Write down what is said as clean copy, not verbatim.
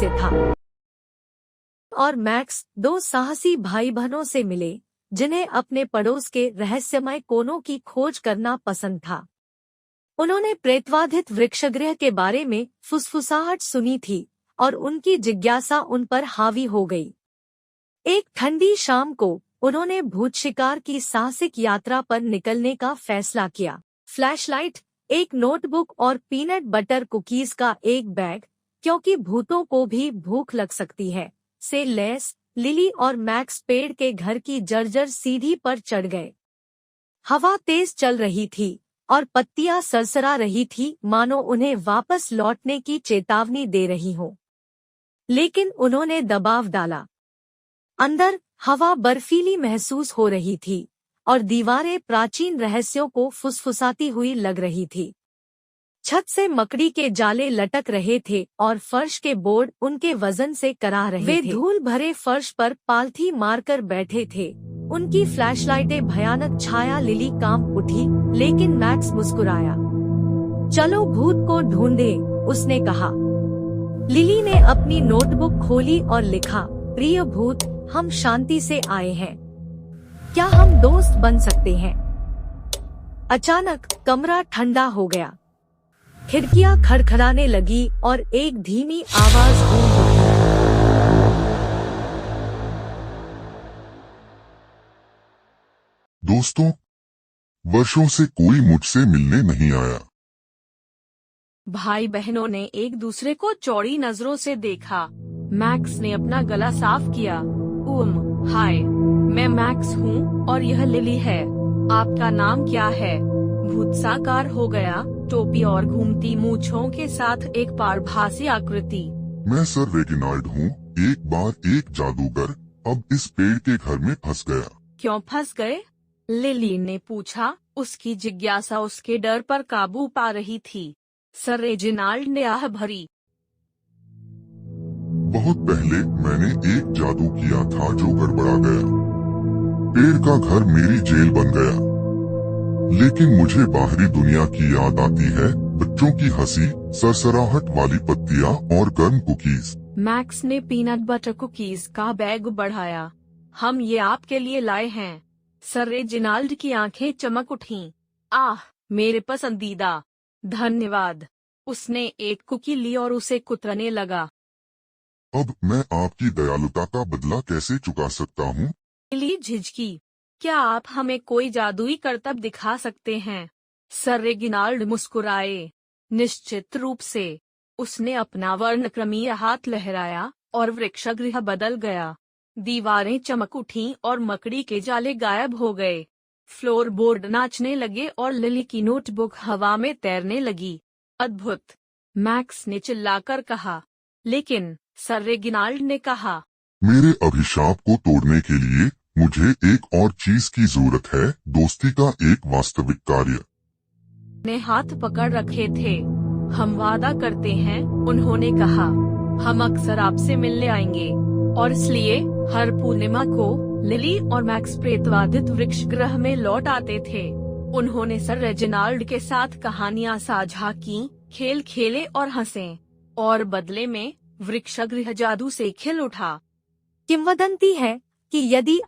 रहस्य था। और मैक्स दो साहसी भाई बहनों से मिले जिन्हें अपने पड़ोस के रहस्यमय कोनों की खोज करना पसंद था। उन्होंने प्रेतवाधित वृक्षगृह के बारे में फुसफुसाहट सुनी थी और उनकी जिज्ञासा उन पर हावी हो गई। एक ठंडी शाम को उन्होंने भूत शिकार की साहसिक यात्रा पर निकलने का फैसला किया। फ्लैशलाइट, एक नोटबुक और पीनट बटर कुकीज का एक बैग, क्योंकि भूतों को भी भूख लग सकती है, से लैस लिली और मैक्स पेड़ के घर की जर्जर सीढ़ी पर चढ़ गए। हवा तेज चल रही थी और पत्तियां सरसरा रही थी, मानो उन्हें वापस लौटने की चेतावनी दे रही हो। लेकिन उन्होंने दबाव डाला। अंदर हवा बर्फीली महसूस हो रही थी और दीवारें प्राचीन रहस्यों को फुसफुसाती हुई लग रही थी। छत से मकड़ी के जाले लटक रहे थे और फर्श के बोर्ड उनके वजन से कराह रहे थे। वे धूल भरे फर्श पर पालथी मारकर बैठे थे। उनकी फ्लैशलाइटें भयानक छाया लिली कांप उठी, लेकिन मैक्स मुस्कुराया। चलो भूत को ढूंढे, उसने कहा। लिली ने अपनी नोटबुक खोली और लिखा, प्रिय भूत, हम शांति से आए हैं। क्या हम दोस्त बन सकते हैं? अचानक कमरा ठंडा हो गया। खिड़कियां खड़खड़ाने लगी और एक धीमी आवाज गूंज उठी। दोस्तों, वर्षों से कोई मुझसे मिलने नहीं आया। भाई बहनों ने एक दूसरे को चौड़ी नजरों से देखा। मैक्स ने अपना गला साफ किया। हाय, मैं मैक्स हूँ और यह लिली है। आपका नाम क्या है? भूत साकार हो गया, टोपी और घूमती मूंछों के साथ एक पारभासी आकृति। मैं सर रेगिनाल्ड हूँ, एक बार एक जादूगर, अब इस पेड़ के घर में फंस गया। क्यों फंस गए? लिली ने पूछा। उसकी जिज्ञासा उसके डर पर काबू पा रही थी। सर रेजिनाल्ड ने आह भरी। बहुत पहले मैंने एक जादू किया था जो गड़बड़ा गया। पेड़ का घर मेरी जेल बन गया। लेकिन मुझे बाहरी दुनिया की याद आती है, बच्चों की हंसी, सरसराहट वाली पत्तियां और गर्म कुकीज। मैक्स ने पीनट बटर कुकीज का बैग बढ़ाया। हम ये आपके लिए लाए हैं। सर रेजिनाल्ड की आंखें चमक उठीं। आह, मेरे पसंदीदा, धन्यवाद। उसने एक कुकी ली और उसे कुतरने लगा। अब मैं आपकी दयालुता का बदला कैसे चुका सकता हूँ? लिली झिझकी। क्या आप हमें कोई जादुई करतब दिखा सकते हैं? सर रेगिनाल्ड मुस्कुराए। निश्चित रूप से। उसने अपना वर्णक्रमीय हाथ लहराया और वृक्षगृह बदल गया। दीवारें चमक उठीं और मकड़ी के जाले गायब हो गए। फ्लोरबोर्ड नाचने लगे और लिली की नोटबुक हवा में तैरने लगी। अद्भुत, मैक्स ने चिल्लाकर कहा। लेकिन सर रेगिनाल्ड ने कहा, मेरे अभिशाप को तोड़ने के लिए मुझे एक और चीज की जरूरत है, दोस्ती का एक वास्तविक कार्य। ने हाथ पकड़ रखे थे। हम वादा करते हैं, उन्होंने कहा। हम अक्सर आपसे मिलने आएंगे और इसलिए हर पूर्णिमा को लिली और मैक्स प्रेतवाधित वृक्षगृह में लौट आते थे। उन्होंने सर रेजिनाल्ड के साथ कहानियां साझा की, खेल खेले और हंसे, और बदले में वृक्षगृह जादू से खिल उठा। किंवदंती है कि यदि